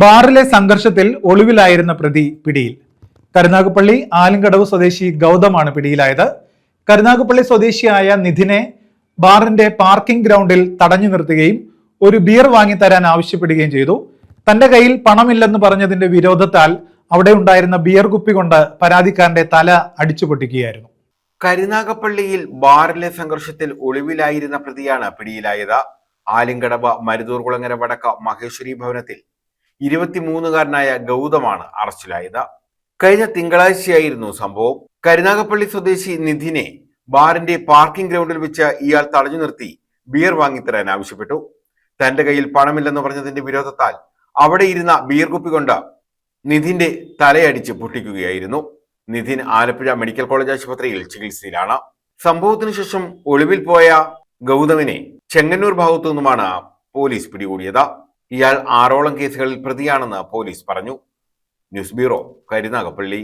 ബാറിലെ സംഘർഷത്തിൽ ഒളിവിലായിരുന്ന പ്രതി പിടിയിൽ. കരുനാഗപ്പള്ളി ആലിങ്കടവ് സ്വദേശി ഗൗതമാണ് പിടിയിലായത്. കരുനാഗപ്പള്ളി സ്വദേശിയായ നിധിനെ ബാറിന്റെ പാർക്കിംഗ് ഗ്രൗണ്ടിൽ തടഞ്ഞു നിർത്തുകയും ഒരു ബിയർ വാങ്ങിത്തരാൻ ആവശ്യപ്പെടുകയും ചെയ്തു. തന്റെ കയ്യിൽ പണമില്ലെന്ന് പറഞ്ഞതിന്റെ വിരോധത്താൽ അവിടെ ഉണ്ടായിരുന്ന ബിയർ കുപ്പി കൊണ്ട് പരാതിക്കാരന്റെ തല അടിച്ചു പൊട്ടിക്കുകയായിരുന്നു. കരുനാഗപ്പള്ളിയിൽ ബാറിലെ സംഘർഷത്തിൽ ഒളിവിലായിരുന്ന പ്രതിയാണ് പിടിയിലായത്. ആലിങ്കടവ് മരുതൂർകുളങ്ങര വടക്ക മഹേശ്വരി ഭവനത്തിൽ 23-കാരനായ ഗൗതമാണ് അറസ്റ്റിലായത്. കഴിഞ്ഞ തിങ്കളാഴ്ചയായിരുന്നു സംഭവം. കരുനാഗപ്പള്ളി സ്വദേശി നിധിനെ ബാറിന്റെ പാർക്കിംഗ് ഗ്രൗണ്ടിൽ വെച്ച് ഇയാൾ തടഞ്ഞു നിർത്തി ബിയർ വാങ്ങിത്തരാൻ ആവശ്യപ്പെട്ടു. തന്റെ കയ്യിൽ പണമില്ലെന്ന് പറഞ്ഞതിന്റെ വിരോധത്താൽ അവിടെ ഇരുന്ന ബിയർ കുപ്പി കൊണ്ട് നിധിന്റെ തലയടിച്ച് പൊട്ടിക്കുകയായിരുന്നു. നിധിൻ ആലപ്പുഴ മെഡിക്കൽ കോളേജ് ആശുപത്രിയിൽ ചികിത്സയിലാണ്. സംഭവത്തിനു ശേഷം ഒളിവിൽ പോയ ഗൗതമിനെ ചെങ്ങന്നൂർ ഭാഗത്തു നിന്നുമാണ് പോലീസ് പിടികൂടിയത്. ഇയാൾ 6ഓളം കേസുകളിൽ പ്രതിയാണെന്ന് പോലീസ് പറഞ്ഞു. News bureau, Karunagappally.